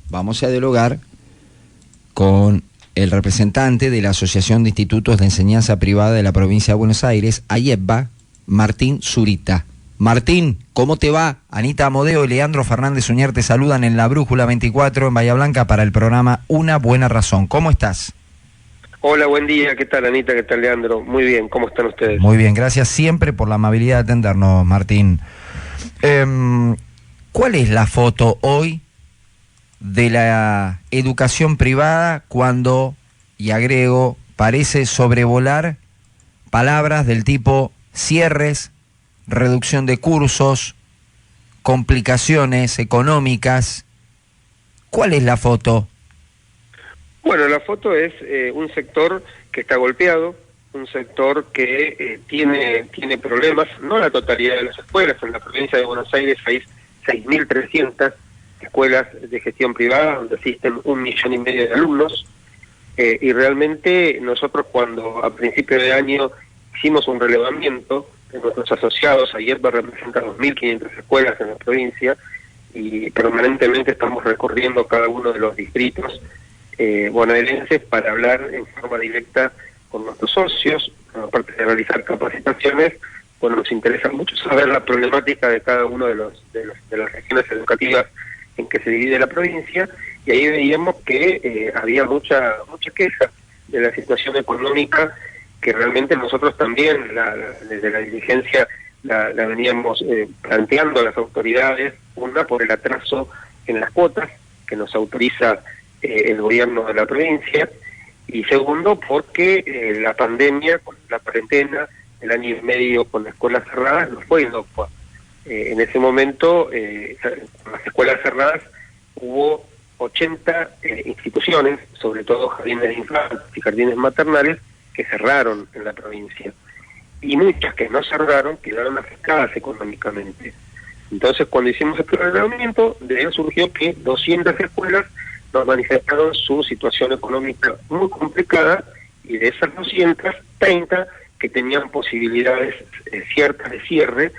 vamos a dialogar con el representante de la Asociación de Institutos de Enseñanza Privada de la Provincia de Buenos Aires, AIEPBA, Martín Zurita. Martín, ¿cómo te va? Anita Amodeo y Leandro Fernández Uñer te saludan en La Brújula 24 en Bahía Blanca para el programa Una Buena Razón. ¿Cómo estás? Hola, buen día. ¿Qué tal, Anita? ¿Qué tal, Leandro? Muy bien. ¿Cómo están ustedes? Muy bien, gracias siempre por la amabilidad de atendernos, Martín. ¿Cuál es la foto hoy de la educación privada cuando, y agrego, parece sobrevolar palabras del tipo cierres, reducción de cursos, complicaciones económicas? ¿Cuál es la foto? Bueno, la foto es un sector que está golpeado, un sector que tiene problemas, no la totalidad de las escuelas. En la provincia de Buenos Aires hay 6.300 escuelas de gestión privada donde asisten 1,5 millones de alumnos, y realmente nosotros cuando a principio de año hicimos un relevamiento de nuestros asociados, AIEPBA representa 2.500 escuelas en la provincia y permanentemente estamos recorriendo cada uno de los distritos bonaerenses para hablar en forma directa con nuestros socios. Aparte de realizar capacitaciones, bueno, nos interesa mucho saber la problemática de cada uno de las regiones educativas en que se divide la provincia, y ahí veíamos que había mucha queja de la situación económica, que realmente nosotros también desde la dirigencia la veníamos planteando a las autoridades, una por el atraso en las cuotas que nos autoriza el gobierno de la provincia, y segundo porque la pandemia, con la cuarentena, el año y medio con escuelas cerradas, no fue inocua. En ese momento, con las escuelas cerradas, hubo 80 instituciones, sobre todo jardines de infantes y jardines maternales, que cerraron en la provincia. Y muchas que no cerraron quedaron afectadas económicamente. Entonces, cuando hicimos este reglamento, de él surgió que 200 escuelas nos manifestaron su situación económica muy complicada, y de esas 200, 30 que tenían posibilidades ciertas de cierre,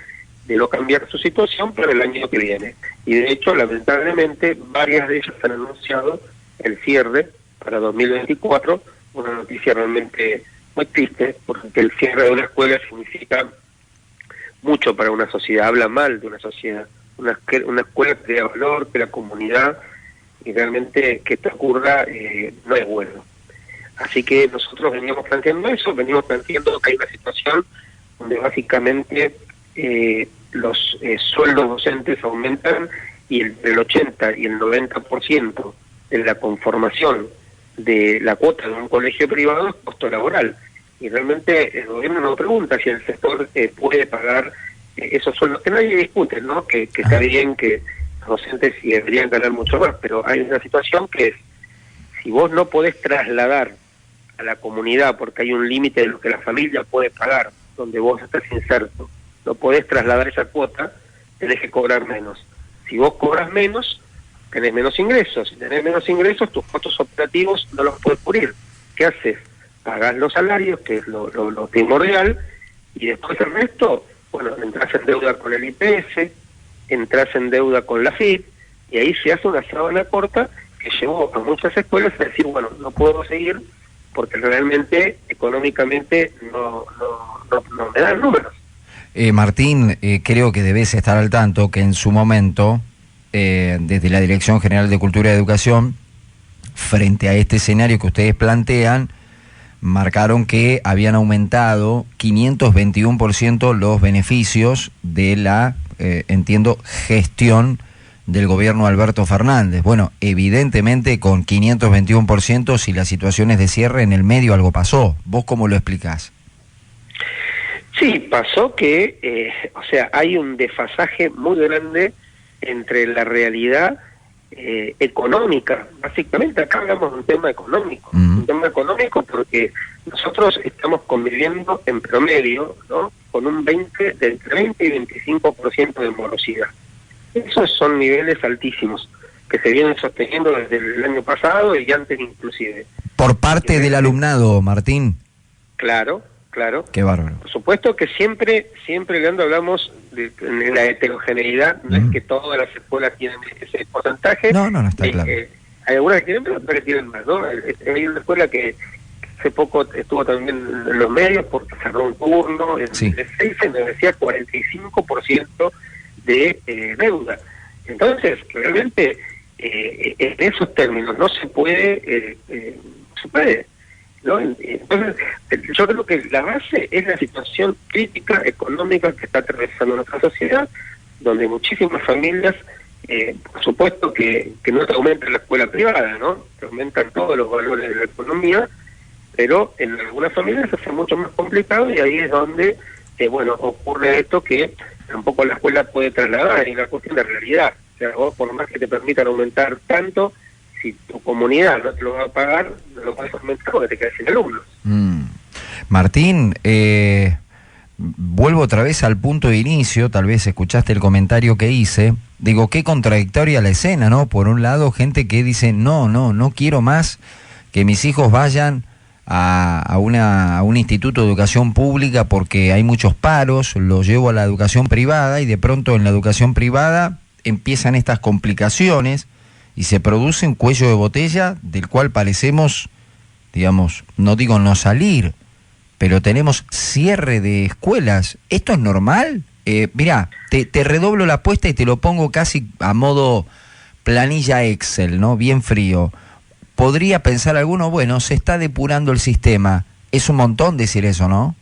de no cambiar su situación para el año que viene. Y de hecho, lamentablemente, varias de ellas han anunciado el cierre para 2024, una noticia realmente muy triste, porque el cierre de una escuela significa mucho para una sociedad, habla mal de una sociedad. Una escuela que crea valor, que la comunidad, y realmente que esto ocurra no es bueno. Así que nosotros veníamos planteando eso, venimos planteando que hay una situación donde básicamente los sueldos docentes aumentan, y entre el 80 y el 90% de la conformación de la cuota de un colegio privado es costo laboral. Y realmente el gobierno nos pregunta si el sector puede pagar esos sueldos, que nadie discute, ¿no? Que está bien que los docentes sí deberían ganar mucho más, pero hay una situación que es, si vos no podés trasladar a la comunidad, porque hay un límite de lo que la familia puede pagar, donde vos estás inserto, no podés trasladar esa cuota, tenés que cobrar menos. Si vos cobras menos, tenés menos ingresos. Si tenés menos ingresos, tus costos operativos no los puedes cubrir. ¿Qué haces? Pagás los salarios, que es lo primordial, y después el resto, bueno, entras en deuda con el IPS, entras en deuda con la FIP, y ahí se hace una sábana corta que llevó a muchas escuelas a decir, bueno, no puedo seguir porque realmente económicamente no me dan números. Martín, creo que debes estar al tanto que en su momento, desde la Dirección General de Cultura y Educación, frente a este escenario que ustedes plantean, marcaron que habían aumentado 521% los beneficios de la, entiendo, gestión del gobierno de Alberto Fernández. Bueno, evidentemente con 521%, si la situación es de cierre, en el medio algo pasó. ¿Vos cómo lo explicás? Sí, pasó que, hay un desfasaje muy grande entre la realidad económica. Básicamente acá hablamos de un tema económico, un tema económico porque nosotros estamos conviviendo en promedio, ¿no?, con un de entre 20 y 25% de morosidad. Esos son niveles altísimos que se vienen sosteniendo desde el año pasado y antes inclusive. ¿Por parte del alumnado, Martín? Claro. Qué bárbaro. Por supuesto que siempre, Leandro, hablamos de la heterogeneidad, no es que todas las escuelas tienen ese porcentaje. No, está claro. hay algunas que tienen menos, otras que tienen más, ¿no? Hay una escuela que hace poco estuvo también en los medios porque cerró un turno, en Sí. el 6 se me decía 45% de deuda. Entonces, realmente, en esos términos no se puede, ¿no? Entonces, yo creo que la base es la situación crítica económica que está atravesando nuestra sociedad, donde muchísimas familias, por supuesto que no te aumenta la escuela privada, ¿no? Te aumentan todos los valores de la economía, pero en algunas familias se hace mucho más complicado y ahí es donde, bueno, ocurre esto que tampoco la escuela puede trasladar, es una cuestión de realidad. O sea, vos por más que te permitan aumentar tanto, si tu comunidad no te lo va a pagar, no lo puedes aumentar porque te quedas sin alumnos. Martín, vuelvo otra vez al punto de inicio, tal vez escuchaste el comentario que hice, digo, qué contradictoria la escena, ¿no? Por un lado, gente que dice, no quiero más que mis hijos vayan a un instituto de educación pública porque hay muchos paros, los llevo a la educación privada y de pronto en la educación privada empiezan estas complicaciones y se produce un cuello de botella del cual parecemos, digamos, no digo no salir, pero tenemos cierre de escuelas. ¿Esto es normal? Mirá, te redoblo la apuesta y te lo pongo casi a modo planilla Excel, ¿no? Bien frío. Podría pensar alguno, bueno, se está depurando el sistema. Es un montón decir eso, ¿no?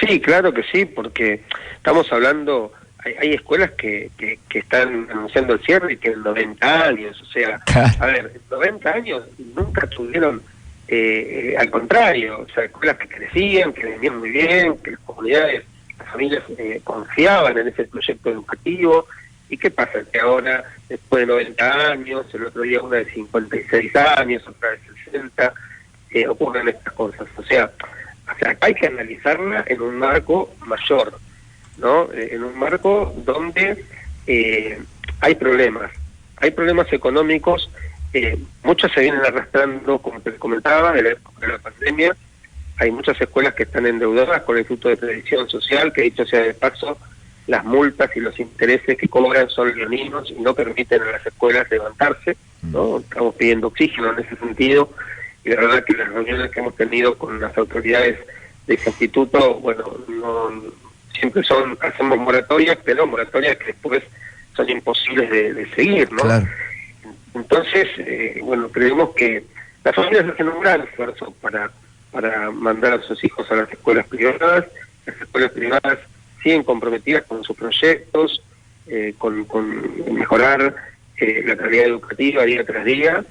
Sí, claro que sí, porque estamos hablando, hay escuelas que están anunciando el cierre y tienen 90 años, o sea, a ver, 90 años nunca tuvieron, al contrario, o sea, escuelas que crecían, que venían muy bien, que las comunidades, las familias confiaban en ese proyecto educativo. ¿Y qué pasa? Que ahora, después de 90 años, el otro día una de 56 años, otra de 60, ocurren estas cosas. O sea, hay que analizarla en un marco mayor, ¿no? En un marco donde hay problemas económicos, muchos se vienen arrastrando, como te comentaba, de la época de la pandemia. Hay muchas escuelas que están endeudadas con el Instituto de Previsión Social, que dicho sea de paso, las multas y los intereses que cobran son leoninos y no permiten a las escuelas levantarse, ¿no? Estamos pidiendo oxígeno en ese sentido, y la verdad que las reuniones que hemos tenido con las autoridades de ese instituto, bueno, no siempre hacemos moratorias, pero moratorias que después son imposibles de seguir, ¿no? Claro. Entonces, bueno, creemos que las familias hacen un gran esfuerzo para mandar a sus hijos a las escuelas privadas. Las escuelas privadas siguen comprometidas con sus proyectos, con mejorar la calidad educativa día tras día,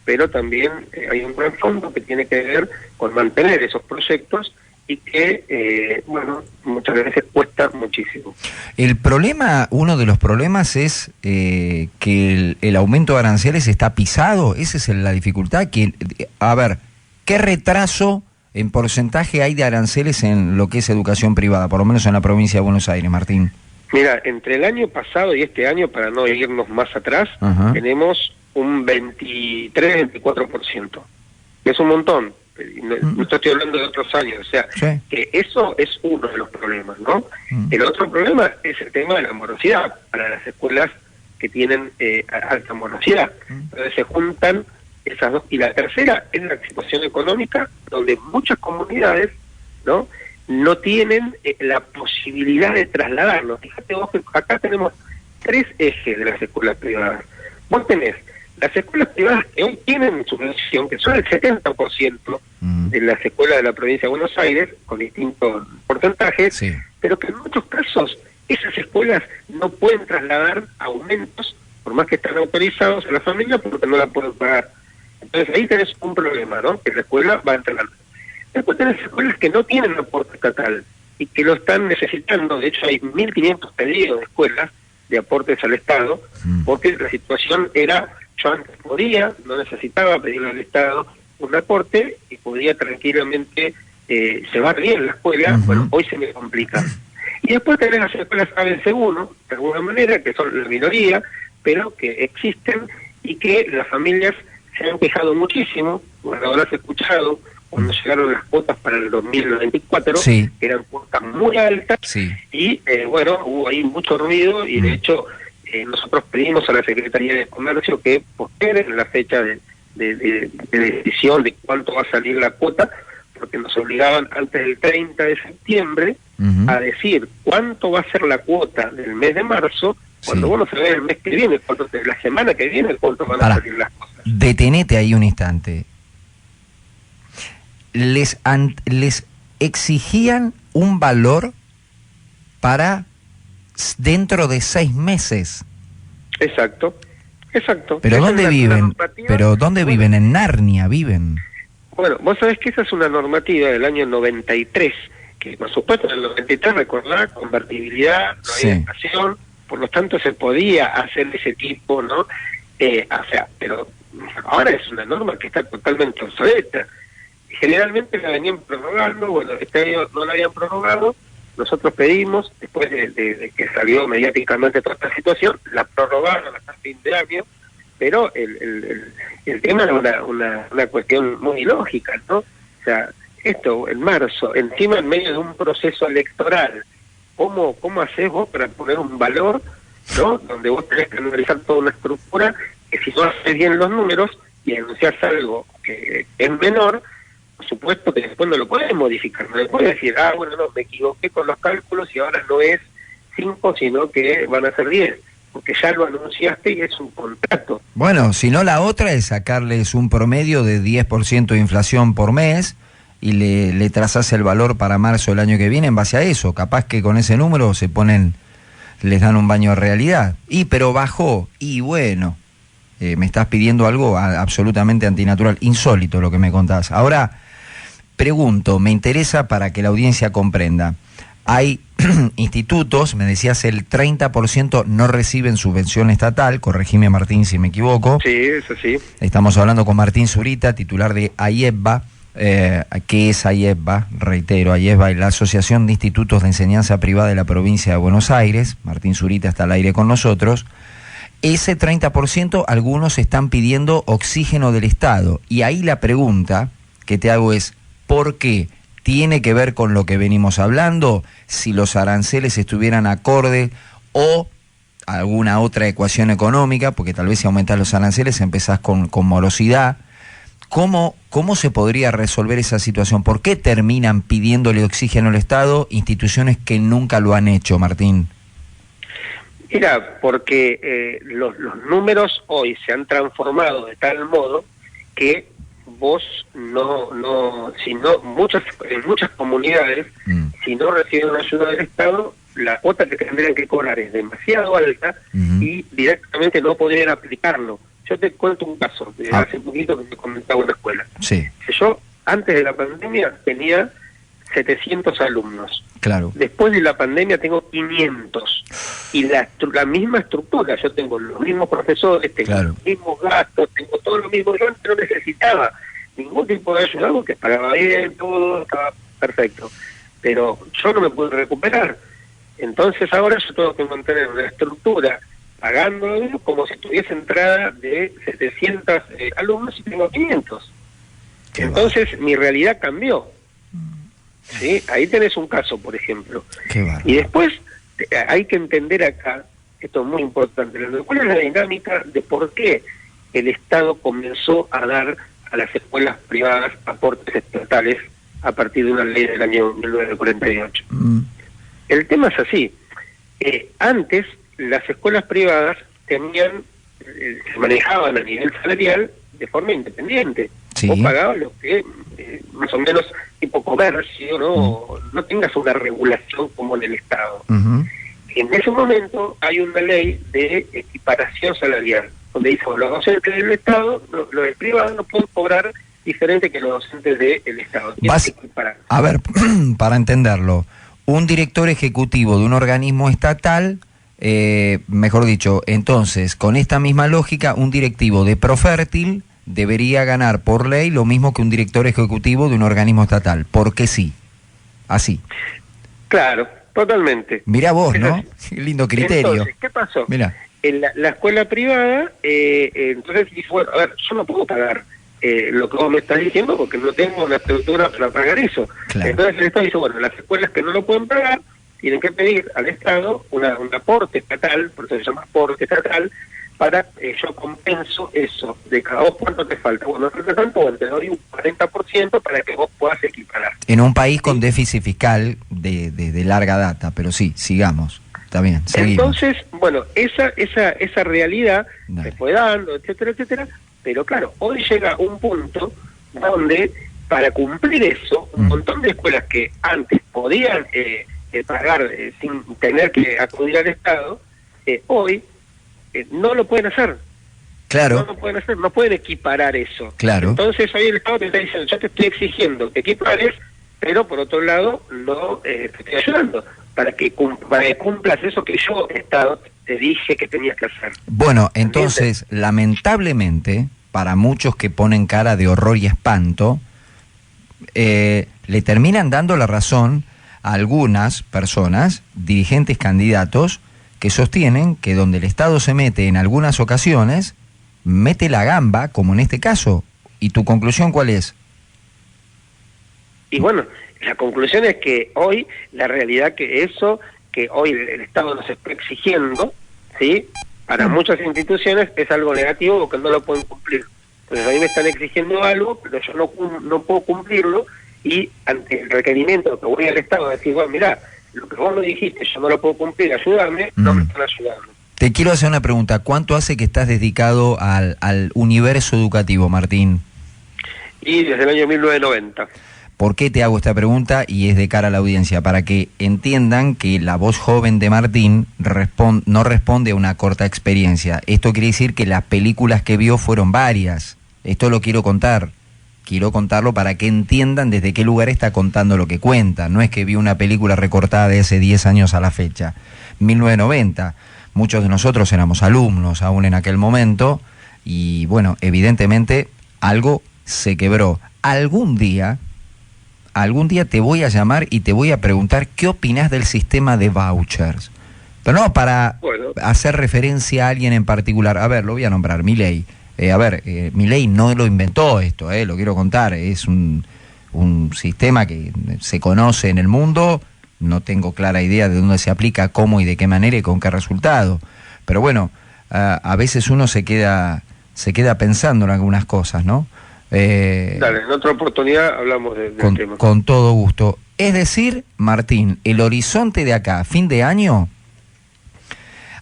pero también hay un gran fondo que tiene que ver con mantener esos proyectos y que, bueno, muchas veces cuesta muchísimo. El problema, uno de los problemas es que el aumento de aranceles está pisado. Esa es la dificultad. A ver, ¿qué retraso en porcentaje hay de aranceles en lo que es educación privada, por lo menos en la provincia de Buenos Aires, Martín? Mira, entre el año pasado y este año, para no irnos más atrás, tenemos un 23-24%. Es un montón. No estoy hablando de otros años, o sea, sí, que eso es uno de los problemas, ¿no? El otro problema es el tema de la morosidad para las escuelas que tienen alta morosidad. Entonces se juntan esas dos. Y la tercera es la situación económica, donde muchas comunidades, ¿no?, no tienen la posibilidad de trasladarlos. Fíjate vos que acá tenemos tres ejes de las escuelas privadas. Vos tenés las escuelas privadas que hoy tienen subvención, que son el 70% de las escuelas de la provincia de Buenos Aires, con distintos porcentajes, sí, pero que en muchos casos esas escuelas no pueden trasladar aumentos, por más que están autorizados a la familia, porque no la pueden pagar. Entonces ahí tenés un problema, ¿no?, que la escuela va a entrar. Después tenés escuelas que no tienen aporte estatal y que lo están necesitando. De hecho hay 1.500 pedidos de escuelas de aportes al Estado, porque la situación era: yo antes podía, no necesitaba pedirle al Estado un aporte y podía tranquilamente llevar bien la escuela. Bueno, hoy se me complica. Y después tenés las escuelas ABC1, de alguna manera, que son la minoría, pero que existen y que las familias se han quejado muchísimo. Bueno, habrás escuchado cuando llegaron las cuotas para el 2024, sí, eran cuotas muy altas, sí, y bueno, hubo ahí mucho ruido y de hecho nosotros pedimos a la Secretaría de Comercio que posperen la fecha de decisión de cuánto va a salir la cuota, porque nos obligaban antes del 30 de septiembre a decir cuánto va a ser la cuota del mes de marzo, cuando vos no sabés el mes que viene, la semana que viene, cuánto van a salir las cosas. Detenete ahí un instante. Les exigían un valor para dentro de 6 meses. Exacto. ¿Pero dónde viven? ¿Viven? ¿En Narnia viven? Bueno, vos sabés que esa es una normativa del año 93, que por supuesto en el 93, recordá, convertibilidad, no había inflación, por lo tanto se podía hacer ese tipo, ¿no? Pero ahora es una norma que está totalmente obsoleta. Generalmente la venían prorrogando, bueno, este año no la habían prorrogado, nosotros pedimos, después de que salió mediáticamente toda esta situación, la prorrogaron hasta fin de año, pero el tema era una cuestión muy ilógica, ¿no? O sea, esto en marzo, encima en medio de un proceso electoral, ¿cómo haces vos para poner un valor, ¿no? Donde vos tenés que analizar toda una estructura, que si no haces bien los números y anunciás algo que es menor, por supuesto que después no lo puedes modificar, no le puedes decir, bueno, no, me equivoqué con los cálculos y ahora no es 5, sino que van a ser 10, porque ya lo anunciaste y es un contrato. Bueno, si no, la otra es sacarles un promedio de 10% de inflación por mes y le trazás el valor para marzo del año que viene en base a eso. Capaz que con ese número les dan un baño de realidad. Pero bajó, y bueno, me estás pidiendo algo absolutamente antinatural, insólito lo que me contás. Ahora, pregunto, me interesa para que la audiencia comprenda. Hay institutos, me decías, el 30% no reciben subvención estatal, corregime Martín si me equivoco. Sí, eso sí. Estamos hablando con Martín Zurita, titular de AIEBA. ¿Qué es AIEBA? Reitero, AIEBA es la Asociación de Institutos de Enseñanza Privada de la Provincia de Buenos Aires. Martín Zurita está al aire con nosotros. Ese 30%, algunos están pidiendo oxígeno del Estado. Y ahí la pregunta que te hago es, ¿por qué? ¿Tiene que ver con lo que venimos hablando? Si los aranceles estuvieran acorde o alguna otra ecuación económica, porque tal vez si aumentas los aranceles empezás con morosidad. ¿Cómo se podría resolver esa situación? ¿Por qué terminan pidiéndole oxígeno al Estado instituciones que nunca lo han hecho, Martín? Mira, porque los números hoy se han transformado de tal modo que vos en muchas comunidades, si no reciben ayuda del Estado, la cuota que tendrían que cobrar es demasiado alta y directamente no podrían aplicarlo. Yo te cuento un caso de hace poquito que me comentaba una escuela. Sí. Yo, antes de la pandemia, tenía 700 alumnos. Claro. Después de la pandemia tengo 500. Y la misma estructura. Yo tengo los mismos profesores, tengo los mismos gastos, tengo todo lo mismo. Yo antes no necesitaba ningún tipo de ayuda, porque pagaba bien, todo estaba perfecto. Pero yo no me pude recuperar. Entonces ahora yo tengo que mantener una estructura pagando como si tuviese entrada de 700 alumnos y tengo 500. Entonces mi realidad cambió. ¿Sí? Ahí tenés un caso, por ejemplo. Y después hay que entender acá, esto es muy importante, cuál es la dinámica de por qué el Estado comenzó a dar a las escuelas privadas aportes estatales a partir de una ley del año 1948. El tema es así. Antes las escuelas privadas se manejaban a nivel salarial de forma independiente. Sí. Vos pagabas lo que más o menos tipo comercio, no tengas una regulación como en el Estado. En ese momento hay una ley de equiparación salarial, donde dice, los docentes del Estado, los del privado no pueden cobrar diferente que los docentes del Estado. A ver, para entenderlo, un director ejecutivo de un organismo estatal, mejor dicho, entonces, con esta misma lógica, un directivo de Profértil debería ganar por ley lo mismo que un director ejecutivo de un organismo estatal, porque sí, así. Claro, totalmente. Mirá vos, ¿no? Qué lindo criterio. Entonces, ¿qué pasó? Mirá. En la escuela privada, entonces dice, bueno, a ver, yo no puedo pagar lo que vos me estás diciendo porque no tengo una estructura para pagar eso. Claro. Entonces el Estado dice, bueno, las escuelas que no lo pueden pagar, tienen que pedir al Estado un aporte estatal, por eso se llama aporte estatal, para yo compenso eso. De cada vos, ¿cuánto te falta? Bueno, falta tanto, bueno, te doy un 40% para que vos puedas equiparar. En un país con déficit fiscal de larga data, pero sí, sigamos. Está bien, seguimos. Entonces, bueno, esa realidad se fue dando, etcétera, etcétera, pero claro, hoy llega un punto donde para cumplir eso, un montón de escuelas que antes podían pagar sin tener que acudir al Estado, hoy no lo pueden hacer. Claro. No lo pueden hacer, no pueden equiparar eso. Claro. Entonces hoy el Estado te está diciendo, yo te estoy exigiendo que equipares, pero por otro lado no te estoy ayudando para que cumplas eso que yo, Estado, te dije que tenías que hacer. Bueno, entonces, lamentablemente, para muchos que ponen cara de horror y espanto, le terminan dando la razón a algunas personas, dirigentes candidatos, que sostienen que donde el Estado se mete en algunas ocasiones, mete la gamba, como en este caso. ¿Y tu conclusión cuál es? Y bueno, la conclusión es que hoy, la realidad que hoy el Estado nos está exigiendo, ¿sí? Para muchas instituciones es algo negativo porque no lo pueden cumplir. Entonces a mí me están exigiendo algo, pero yo no puedo cumplirlo, y ante el requerimiento que voy al Estado a decir, bueno, mirá, lo que vos me dijiste, yo no lo puedo cumplir, ayudarme, no me están ayudando. Te quiero hacer una pregunta. ¿Cuánto hace que estás dedicado al universo educativo, Martín? Y desde el año 1990. ¿Por qué te hago esta pregunta? Y es de cara a la audiencia, para que entiendan que la voz joven de Martín no responde a una corta experiencia. Esto quiere decir que las películas que vio fueron varias. Esto lo quiero contar. Quiero contarlo para que entiendan desde qué lugar está contando lo que cuenta. No es que vio una película recortada de hace 10 años a la fecha. 1990. Muchos de nosotros éramos alumnos aún en aquel momento y, bueno, evidentemente algo se quebró. Algún día te voy a llamar y te voy a preguntar qué opinás del sistema de vouchers. Pero no para hacer referencia a alguien en particular. A ver, lo voy a nombrar, Milei. Milei no lo inventó esto, lo quiero contar. Es un sistema que se conoce en el mundo. No tengo clara idea de dónde se aplica, cómo y de qué manera y con qué resultado. Pero bueno, a veces uno se queda pensando en algunas cosas, ¿no? Dale, en otra oportunidad hablamos del tema. Con todo gusto. Es decir, Martín, el horizonte de acá, fin de año,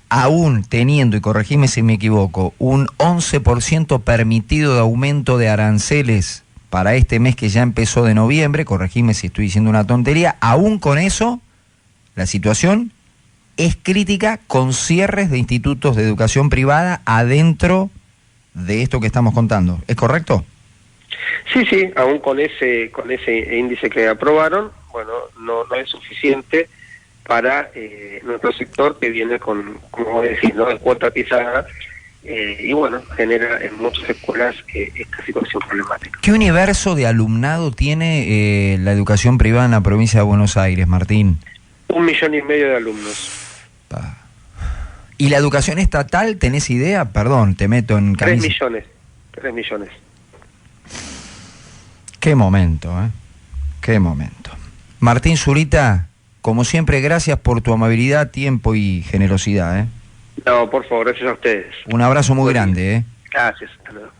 aún teniendo, y corregime si me equivoco, un 11% permitido de aumento de aranceles para este mes que ya empezó de noviembre, corregime si estoy diciendo una tontería, aún con eso, la situación es crítica con cierres de institutos de educación privada adentro de esto que estamos contando. ¿Es correcto? Sí, aún con ese índice que aprobaron, bueno, no es suficiente para nuestro sector, que viene con, como vos decís, ¿no?, de cuota pisada, y bueno, genera en muchas escuelas esta situación problemática. ¿Qué universo de alumnado tiene la educación privada en la provincia de Buenos Aires, Martín? 1,5 millones de alumnos. ¿Y la educación estatal, tenés idea? Perdón, te meto en camisa. 3 millones. Qué momento, qué momento. Martín Zurita, como siempre, gracias por tu amabilidad, tiempo y generosidad, No, por favor, gracias a ustedes. Un abrazo muy grande, Gracias, hasta luego.